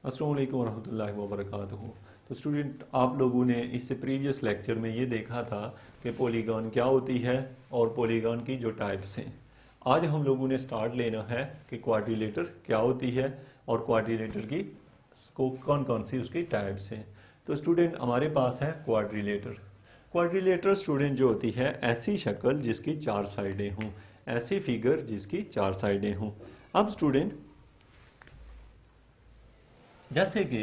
अस्सलाम वालेकुम रहमतुल्लाहि व बरकातहू। तो स्टूडेंट, आप लोगों ने इससे प्रीवियस लेक्चर में ये देखा था कि पॉलीगॉन क्या होती है और पॉलीगॉन की जो टाइप्स हैं। आज हम लोगों ने स्टार्ट लेना है कि क्वाड्रिलेटर क्या होती है और क्वाड्रिलेटर की को कौन कौन सी उसकी टाइप्स हैं। तो स्टूडेंट, हमारे पास है क्वाड्रिलेटर। क्वाड्रिलेटर स्टूडेंट जो होती है ऐसी शक्ल जिसकी चार साइडें हों, ऐसी फिगर जिसकी चार साइडें हों। अब स्टूडेंट, जैसे कि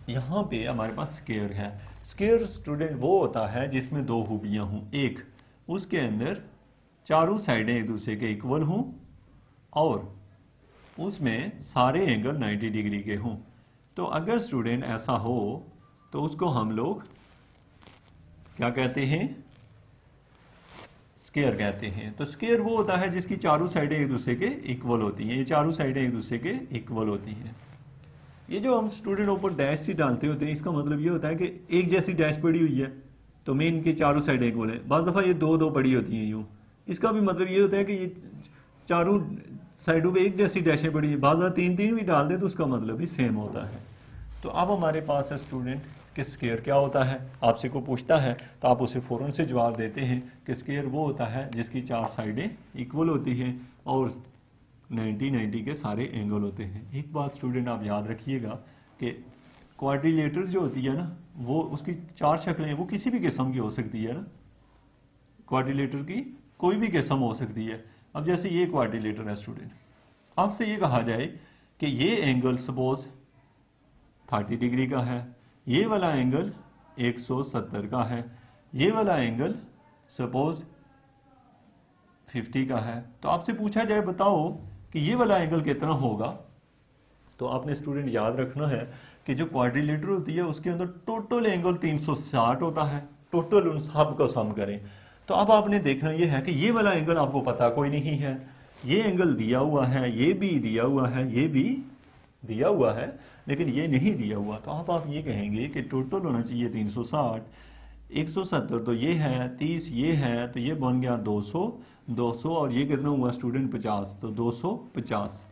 यहाँ पे हमारे पास स्क्वायर है। स्क्वायर स्टूडेंट वो होता है जिसमें दो खूबियाँ हों। एक, उसके अंदर चारों साइडें एक दूसरे के इक्वल हों और उसमें सारे एंगल 90 डिग्री के हों। तो अगर स्टूडेंट ऐसा हो तो उसको हम लोग क्या कहते हैं? स्क्वायर कहते हैं। तो स्क्वायर वो होता है जिसकी चारों साइडें एक दूसरे के इक्वल होती हैं। ये चारों साइडें एक दूसरे के इक्वल होती हैं। ये जो हम स्टूडेंट ऊपर डैश सी डालते होते हैं, इसका मतलब ये होता है कि एक जैसी डैश पड़ी हुई है तो मेन के चारों साइडें इक्वल है। बाज़ दफ़ा ये दो दो पड़ी होती हैं यूँ। इसका भी मतलब ये होता है कि ये चारों साइडों पे एक जैसी डैशें पड़ी हैं। बाज़ तीन तीन भी डाल दें तो उसका मतलब भी सेम होता है। तो अब हमारे पास है स्टूडेंट कि स्क्वायर क्या होता है। आपसे को पूछता है तो आप उसे फ़ौरन से जवाब देते हैं कि स्क्वायर वो होता है जिसकी चार साइडें इक्वल होती हैं और 90 के सारे एंगल होते हैं। एक बात स्टूडेंट आप याद रखिएगा कि क्वाड्रिलेटर्स जो होती है ना, वो उसकी चार शक्लें वो किसी भी किस्म की हो सकती है ना। क्वाड्रिलेटर की कोई भी किस्म हो सकती है। अब जैसे ये क्वाड्रिलेटर है स्टूडेंट, आपसे ये कहा जाए कि ये एंगल सपोज 30 डिग्री का है, ये वाला एंगल 170 का है, ये वाला एंगल सपोज 50 का है। तो आपसे पूछा जाए बताओ कि ये वाला एंगल कितना होगा, तो आपने स्टूडेंट याद रखना है कि जो क्वाड्रिलेटर होती है उसके अंदर टोटल एंगल 360 होता है। टोटल उन सब को सम करें तो अब आपने देखना ये है कि ये वाला एंगल आपको पता कोई नहीं है। ये एंगल दिया हुआ है, ये भी दिया हुआ है, ये भी दिया हुआ है, लेकिन ये नहीं दिया हुआ। तो आप ये कहेंगे कि टोटल होना चाहिए 360, 170 तो ये है, 30 ये है, तो ये बन गया 200 और ये कितना हुआ स्टूडेंट 50, तो 250।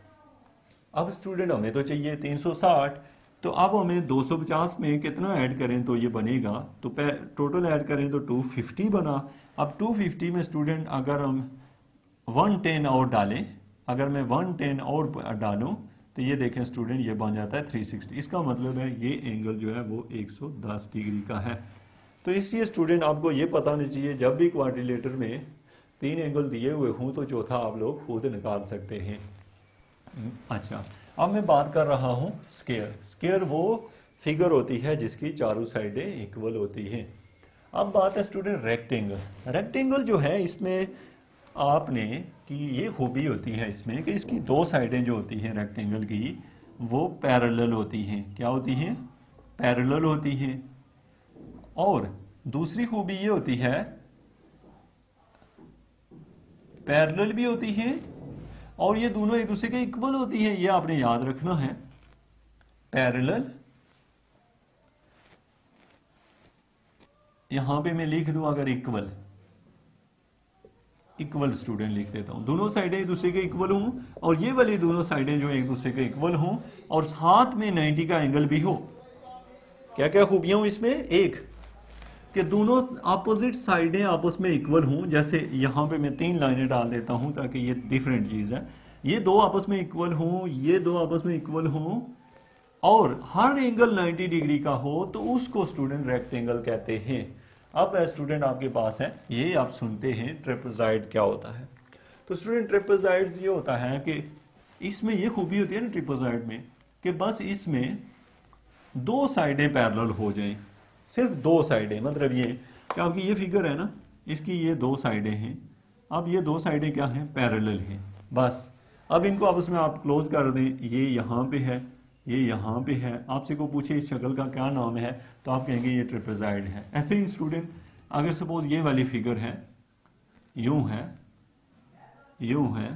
अब स्टूडेंट हमें तो चाहिए 360, तो अब हमें 250 में कितना ऐड करें तो ये बनेगा, तो टोटल ऐड करें तो 250 बना। अब 250 में स्टूडेंट अगर हम 110 और डालें, अगर मैं 110 और डालूं तो ये देखें स्टूडेंट ये बन जाता है 360। इसका मतलब है ये एंगल जो है वो 110 डिग्री का है। तो इसलिए स्टूडेंट आपको ये पता होना चाहिए जब भी क्वाड्रिलेटर में तीन एंगल दिए हुए हों तो चौथा आप लोग खुद निकाल सकते हैं। अच्छा, अब मैं बात कर रहा हूँ स्क्वायर। स्क्वायर वो फिगर होती है जिसकी चारों साइडें इक्वल होती हैं। अब बात है स्टूडेंट रेक्टेंगल। रेक्टेंगल जो है इसमें आपने कि ये खूबी होती है इसमें कि इसकी दो साइडें जो होती हैं रेक्टेंगल की वो पैरेलल होती हैं। क्या होती हैं? पैरेलल होती हैं। और दूसरी खूबी ये होती है पैरेलल भी होती हैं और ये दोनों एक दूसरे के इक्वल होती हैं। ये आपने याद रखना है। पैरेलल, यहां पे मैं लिख दूं अगर इक्वल, इक्वल स्टूडेंट लिख देता हूं। दोनों साइडें एक दूसरे के इक्वल हों और ये वाली दोनों साइडें जो एक दूसरे के इक्वल हों और साथ में 90 का एंगल भी हो। क्या क्या खूबियां हो इसमें? एक, कि दोनों अपोजिट साइडें आपस में इक्वल हों। जैसे यहाँ पे मैं 3 लाइनें डाल देता हूँ ताकि ये डिफरेंट चीज़ है। ये दो आपस में इक्वल हों, ये दो आपस में इक्वल हों और हर एंगल 90 डिग्री का हो तो उसको स्टूडेंट रेक्टेंगल कहते हैं। अब स्टूडेंट आपके पास है, ये आप सुनते हैं ट्रेपेजॉइड क्या होता है। तो स्टूडेंट ट्रेपेजॉइड ये होता है कि इसमें ये खूबी होती है ना ट्रेपेजॉइड में कि बस इसमें दो साइडें पैरेलल हो जाएं, सिर्फ दो साइडें। मतलब ये कि आपकी ये फिगर है ना, इसकी ये दो साइडें हैं। अब ये दो साइडें क्या हैं? पैरेलल हैं। बस अब इनको आपस में आप क्लोज कर दें। ये यहाँ पे है, ये यहाँ पे है। आपसे को पूछे इस शक्ल का क्या नाम है तो आप कहेंगे ये ट्रेपेजॉइड है। ऐसे ही स्टूडेंट अगर सपोज ये वाली फिगर है, यूं है, यूं है,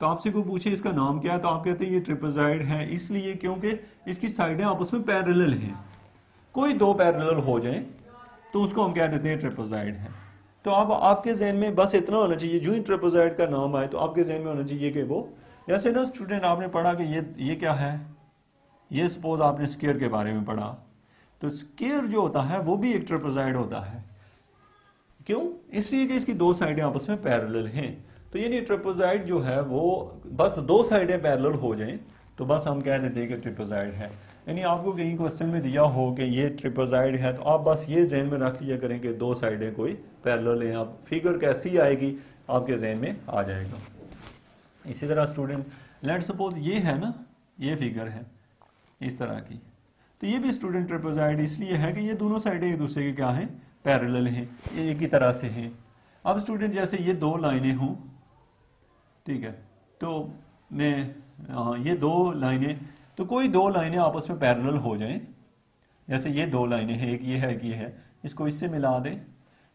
तो आपसे को पूछे इसका नाम क्या है तो आप कहते हैं ये ट्रेपेजॉइड है। इसलिए क्योंकि इसकी साइडें आपस में पैरेलल हैं। कोई दो पैरेलल हो जाए तो उसको हम क्या कहते हैं? ट्रेपेजॉइड है। तो अब आपके जहन में बस इतना होना चाहिए, जो ही ट्रेपेजॉइड का नाम आए तो आपके जहन में होना चाहिए कि वो, जैसे ना स्टूडेंट आपने पढ़ा कि ये क्या है? ये सपोज आपने स्क्वायर के बारे में पढ़ा, तो स्क्वायर जो होता है वो भी एक ट्रेपेजॉइड होता है। क्यों? इसलिए कि इसकी दो साइडें आपस में पैरेलल हैं। तो यानी ट्रेपेजॉइड जो है वो बस दो साइडें पैरेलल हो जाएं तो बस हम कह देते हैं कि ट्रेपेजॉइड है। यानी आपको कहीं क्वेश्चन में दिया हो कि ये ट्रेपेजॉइड है तो आप बस ये जहन में रख लिया करें कि दो साइडें कोई पैरेलल हैं। आप फिगर कैसी आएगी आपके जहन में आ जाएगा। इसी तरह स्टूडेंट लेट सपोज ये है ना, ये फिगर है इस तरह की, तो ये भी स्टूडेंट ट्रेपेजॉइड इसलिए है कि ये दोनों साइडें एक दूसरे के क्या हैं, पैरेलल हैं, ये एक ही तरह से हैं। अब स्टूडेंट जैसे ये दो लाइनें हों, ठीक है, तो मैं ये दो लाइनें, तो कोई दो लाइनें आपस में पैरेलल हो जाएं, जैसे ये दो लाइनें हैं, एक ये है एक ये है, इसको इससे मिला दें,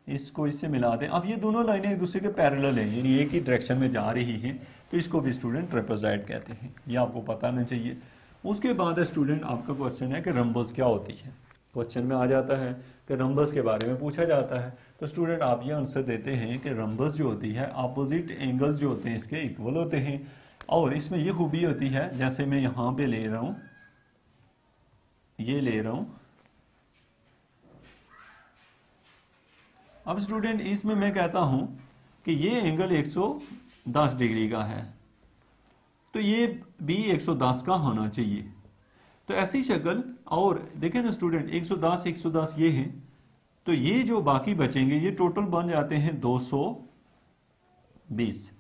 इसको इससे मिला दें। अब ये दोनों लाइनें एक दूसरे के पैरेलल हैं, यानी एक ही डायरेक्शन में जा रही हैं, तो इसको भी स्टूडेंट ट्रेपेजॉइड कहते हैं। ये आपको पता होना चाहिए। उसके बाद है स्टूडेंट आपका क्वेश्चन है कि रंबस क्या होती है। क्वेश्चन में आ जाता है कि रंबस के बारे में पूछा जाता है, तो स्टूडेंट आप ये आंसर देते हैं कि रंबस जो होती है अपोजिट एंगल्स जो होते हैं इसके इक्वल होते हैं। और इसमें ये खूबी होती है, जैसे मैं यहाँ पे ले रहा हूँ, ये ले रहा हूँ। अब स्टूडेंट इसमें मैं कहता हूँ कि ये एंगल 110 डिग्री का है, तो ये भी 110 का होना चाहिए। तो ऐसी शक्ल, और देखें ना स्टूडेंट 110 110 ये है, तो ये जो बाकी बचेंगे ये टोटल बन जाते हैं 220।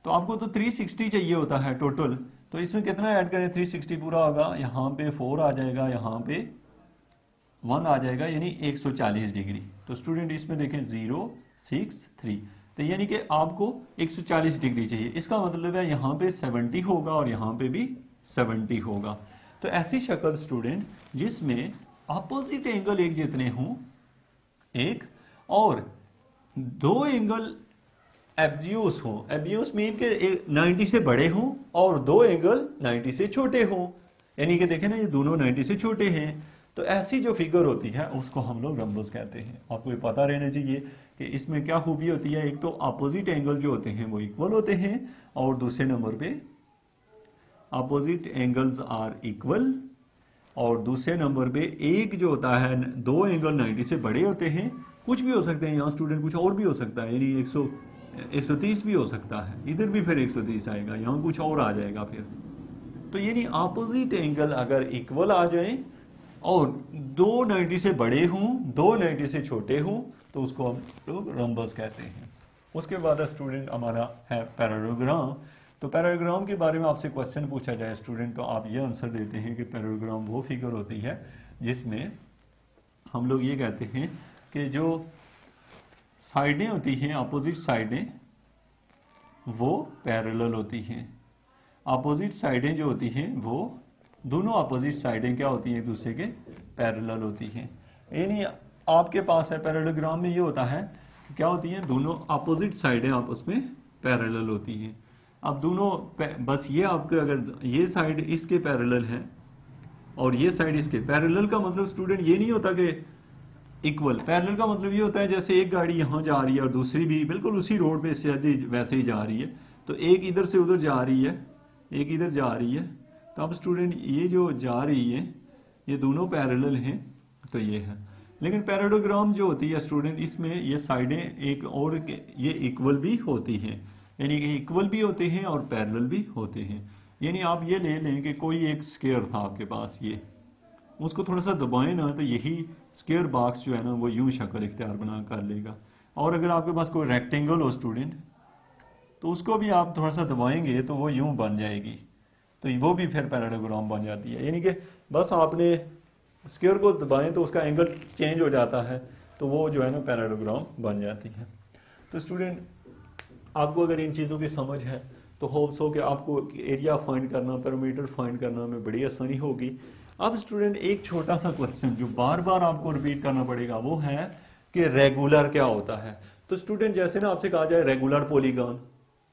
तो आपको तो 360 चाहिए होता है टोटल, तो इसमें कितना ऐड करें, 360 पूरा होगा, यहाँ पे 4 आ जाएगा, यहाँ पे 1 आ जाएगा, यानी 140 डिग्री। तो स्टूडेंट इसमें देखें 0 6 3, तो यानी कि आपको 140 डिग्री चाहिए। इसका मतलब है यहाँ पे 70 होगा और यहाँ पे भी 70 होगा। तो ऐसी शक्ल स्टूडेंट जिसमें अपोजिट एंगल एक जितने हों, एक, और दो एंगल एब्यूस हों। एब्यूस मीन के 90 से बड़े हों और दो एंगल 90 से छोटे हों, यानी कि देखें ना ये दोनों 90 से छोटे हैं। तो ऐसी जो फिगर होती है उसको हम लोग रंबस कहते हैं। आपको ये पता रहना चाहिए कि इसमें क्या खूबी होती है। एक तो अपोजिट एंगल जो होते हैं वो इक्वल होते हैं, और दूसरे नंबर पे अपोजिट एंगल्स आर इक्वल, और दूसरे नंबर पे एक जो होता है दो एंगल 90 से बड़े होते हैं। कुछ भी हो सकते हैं यहाँ स्टूडेंट, कुछ और भी हो सकता है, यानी 130 भी हो सकता है, इधर भी फिर 130 आएगा, यहाँ कुछ और आ जाएगा फिर। तो यानी अपोजिट एंगल अगर इक्वल आ जाए और दो 90 से बड़े हों, दो 90 से छोटे हों, तो उसको हम लोग रंबस कहते हैं। उसके बाद स्टूडेंट हमारा है पैरेललोग्राम। तो पैरेललोग्राम के बारे में आपसे क्वेश्चन पूछा जाए स्टूडेंट, तो आप ये आंसर देते हैं कि पैरेललोग्राम वो फिगर होती है जिसमें हम लोग ये कहते हैं कि जो साइडें होती हैं, अपोजिट साइडें, वो पैरेलल होती हैं। अपोजिट साइडें जो होती हैं वो दोनों अपोजिट साइडें क्या होती हैं, एक दूसरे के पैरेलल होती हैं। यानी आपके पास है पैरेललोग्राम में ये होता है कि क्या होती हैं, दोनों अपोजिट साइडें आपस में पैरेलल होती हैं। अब दोनों बस ये आपके अगर ये साइड इसके पैरेलल है और ये साइड इसके पैरेलल, का मतलब स्टूडेंट ये नहीं होता कि इक्वल। पैरेलल का मतलब ये होता है जैसे एक गाड़ी यहाँ जा रही है और दूसरी भी बिल्कुल उसी रोड पे सीधी वैसे ही जा रही है, तो एक इधर से उधर जा रही है, एक इधर जा रही है। तो अब स्टूडेंट ये जो जा रही है ये दोनों पैरेलल हैं, तो ये है। लेकिन पैरेललोग्राम जो होती है स्टूडेंट, इसमें ये साइडें एक और ये इक्वल भी होती हैं, यानी कि इक्वल भी होते हैं और पैरेलल भी होते हैं। यानी आप ये ले लें कि कोई एक स्क्वायर था आपके पास, ये उसको थोड़ा सा दबाएं ना तो यही स्क्वायर बॉक्स जो है ना वो यूं शक्ल इख्तियार बना कर लेगा। और अगर आपके पास कोई रेक्टेंगल हो स्टूडेंट, तो उसको भी आप थोड़ा सा दबाएंगे तो वो यूं बन जाएगी, तो वो भी फिर पैरेललोग्राम बन जाती है। यानी कि बस आपने स्क्वायर को दबाएं तो उसका एंगल चेंज हो जाता है, तो वो जो है ना पैरेललोग्राम बन जाती है। तो स्टूडेंट आपको अगर इन चीज़ों की समझ है तो होप्स हो कि आपको एरिया फाइंड करना, पैरामीटर फाइंड करना में बड़ी आसानी होगी। अब स्टूडेंट एक छोटा सा क्वेश्चन जो बार बार आपको रिपीट करना पड़ेगा वो है कि रेगुलर क्या होता है। तो स्टूडेंट जैसे ना आपसे कहा जाए रेगुलर पॉलीगॉन,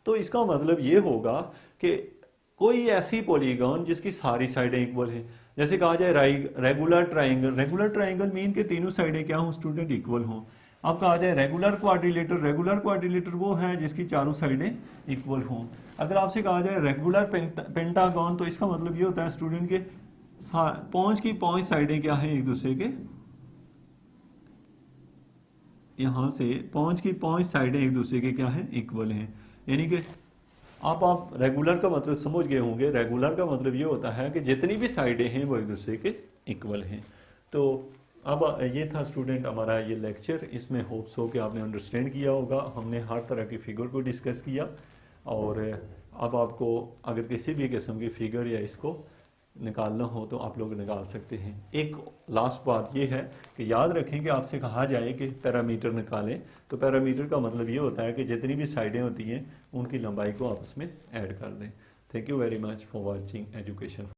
तो इसका मतलब ये होगा कि कोई ऐसी पॉलीगॉन जिसकी सारी साइडें इक्वल हैं। जैसे कहा जाए regular triangle, regular triangle mean के तीनों साइडें क्या हों स्टूडेंट, इक्वल हों। अब कहा जाए रेगुलर क्वाड्रिलेटर, रेगुलर क्वाड्रिलेटर वो है जिसकी चारों साइडें इक्वल हों। अगर आपसे कहा जाए रेगुलर पेंटागन, तो इसका मतलब ये होता है स्टूडेंट के पहुंच की 5 साइडें क्या हैं एक दूसरे के, यहां से पहुंच की 5 साइडें एक दूसरे के क्या हैं, इक्वल हैं। यानी कि आप रेगुलर का मतलब समझ गए होंगे। रेगुलर का मतलब ये होता है कि जितनी भी साइडें हैं वो एक दूसरे के इक्वल हैं। तो अब ये था स्टूडेंट हमारा ये लेक्चर। इसमें होप्स हो कि आपने अंडरस्टैंड किया होगा। हमने हर तरह की फिगर को डिस्कस किया और अब आपको अगर किसी भी किस्म की फिगर या इसको निकालना हो तो आप लोग निकाल सकते हैं। एक लास्ट बात ये है कि याद रखें कि आपसे कहा जाए कि पैरामीटर निकालें, तो पैरामीटर का मतलब ये होता है कि जितनी भी साइडें होती हैं उनकी लंबाई को आपस में ऐड कर दें। Thank you very much for watching education.